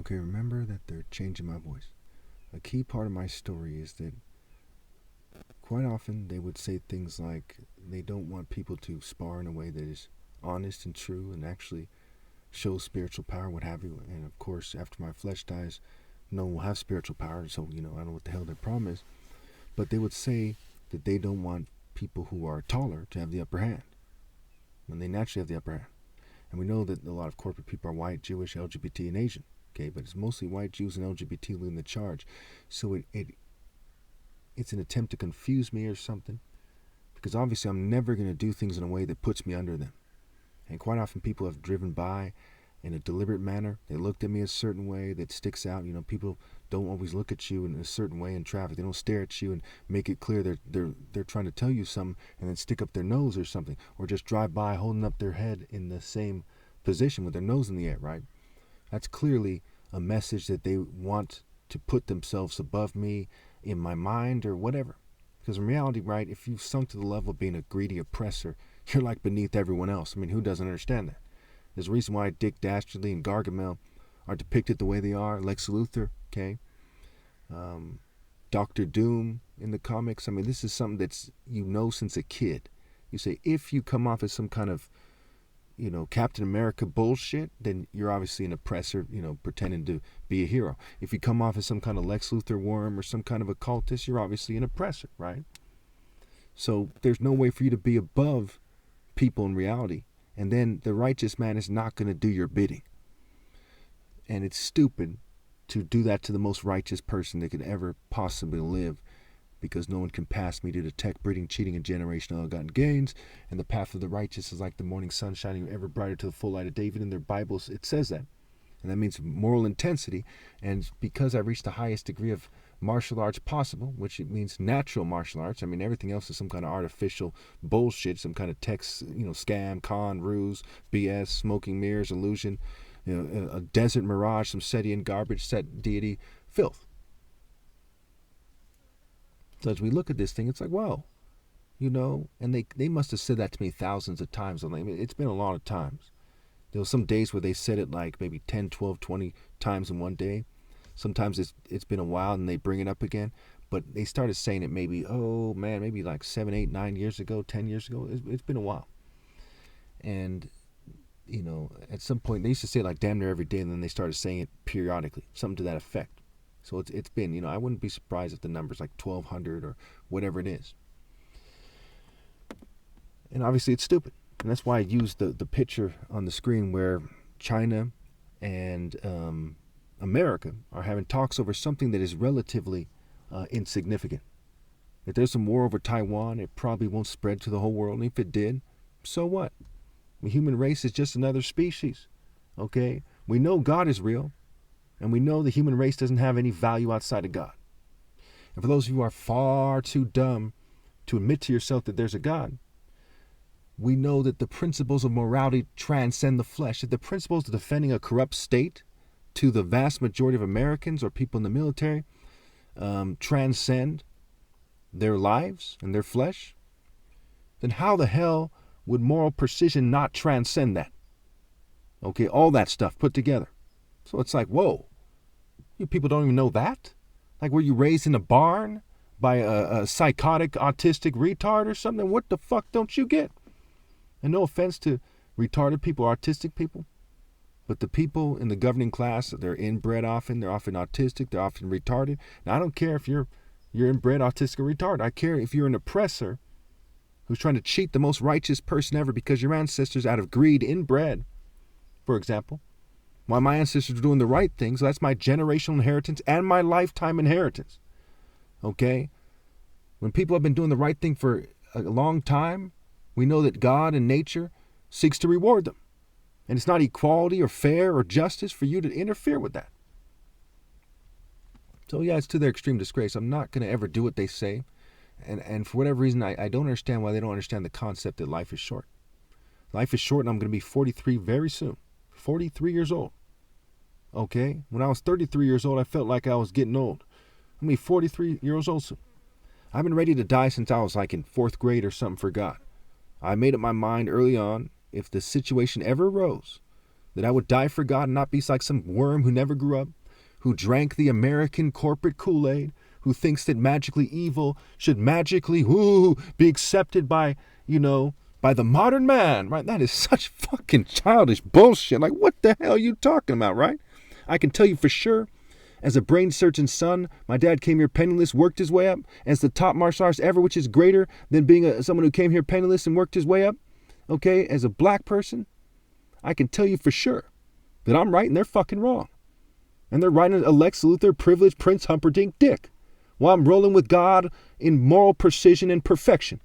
Okay, remember that they're changing my voice. A key part of my story is that quite often they would say things like they don't want people to spar in a way that is honest and true and actually shows spiritual power, what have you. And of course, after my flesh dies, no one will have spiritual power, so, I don't know what the hell their problem is. But they would say that they don't want people who are taller to have the upper hand, when they naturally have the upper hand. And we know that a lot of corporate people are white, Jewish, LGBT, and Asian. Okay, but it's mostly white Jews and LGBT leading the charge. So it's an attempt to confuse me or something, because obviously I'm never going to do things in a way that puts me under them. And quite often people have driven by in a deliberate manner. They looked at me a certain way that sticks out. People don't always look at you in a certain way in traffic. They don't stare at you and make it clear they're trying to tell you something and then stick up their nose or something, or just drive by holding up their head in the same position with their nose in the air, right? That's clearly a message that they want to put themselves above me in my mind or whatever. Because in reality, right, if you've sunk to the level of being a greedy oppressor, you're like beneath everyone else. I mean, who doesn't understand that? There's a reason why Dick Dastardly and Gargamel are depicted the way they are. Lex Luthor, okay? Doctor Doom in the comics. I mean, this is something that's, since a kid. You say, if you come off as some kind of, Captain America bullshit, then you're obviously an oppressor, pretending to be a hero. If you come off as some kind of Lex Luthor worm or some kind of occultist, you're obviously an oppressor, right? So there's no way for you to be above people in reality. And then the righteous man is not going to do your bidding. And it's stupid to do that to the most righteous person that could ever possibly live, because no one can pass me to detect breeding, cheating, and generational ill-gotten gains. And the path of the righteous is like the morning sun shining ever brighter to the full light of David. In their Bibles, it says that. And that means moral intensity. And because I reached the highest degree of martial arts possible, which it means natural martial arts. I mean, everything else is some kind of artificial bullshit, some kind of text, scam, con, ruse, BS, smoking mirrors, illusion, a desert mirage, some Setian garbage, set deity, filth. So as we look at this thing, it's like, wow, and they must have said that to me thousands of times. I mean, it's been a lot of times. There were some days where they said it like maybe 10, 12, 20 times in one day. Sometimes it's been a while and they bring it up again. But they started saying it maybe like 7, 8, 9 years ago, 10 years ago. It's been a while. And, at some point, they used to say it like damn near every day, and then they started saying it periodically, something to that effect. So it's been, I wouldn't be surprised if the number's like 1,200 or whatever it is. And obviously it's stupid. And that's why I used the picture on the screen where China and America are having talks over something that is relatively insignificant. If there's some war over Taiwan, it probably won't spread to the whole world. And if it did, so what? The human race is just another species. Okay? We know God is real. And we know the human race doesn't have any value outside of God. And for those of you who are far too dumb to admit to yourself that there's a God, we know that the principles of morality transcend the flesh. That the principles of defending a corrupt state to the vast majority of Americans or people in the military transcend their lives and their flesh, then how the hell would moral precision not transcend that? Okay, all that stuff put together. So it's like, whoa, you people don't even know that? Like, were you raised in a barn by a psychotic, autistic retard or something? What the fuck don't you get? And no offense to retarded people, artistic people, but the people in the governing class, they're inbred often, they're often autistic, they're often retarded. Now, I don't care if you're inbred, autistic, or retarded. I care if you're an oppressor who's trying to cheat the most righteous person ever because your ancestors, out of greed, inbred, for example. While my ancestors are doing the right thing, so that's my generational inheritance and my lifetime inheritance. Okay? When people have been doing the right thing for a long time, we know that God and nature seeks to reward them. And it's not equality or fair or justice for you to interfere with that. So yeah, it's to their extreme disgrace. I'm not going to ever do what they say. And for whatever reason, I don't understand why they don't understand the concept that life is short. Life is short, and I'm going to be 43 very soon. 43 years old. Okay? When I was 33 years old, I felt like I was getting old. I'm going to be 43 years old soon. I've been ready to die since I was like in 4th grade or something for God. I made up my mind early on, if the situation ever arose That I would die for God and not be like some worm who never grew up, who drank the American corporate Kool-Aid, who thinks that magically evil should magically be accepted by, by the modern man, right? That is such fucking childish bullshit. Like, what the hell are you talking about, right? I can tell you for sure, as a brain surgeon's son, my dad came here penniless, worked his way up as the top martial artist ever, which is greater than being someone who came here penniless and worked his way up. Okay, as a black person, I can tell you for sure that I'm right and they're fucking wrong. And they're riding a Lex Luthor privileged Prince Humperdinck dick while I'm rolling with God in moral precision and perfection.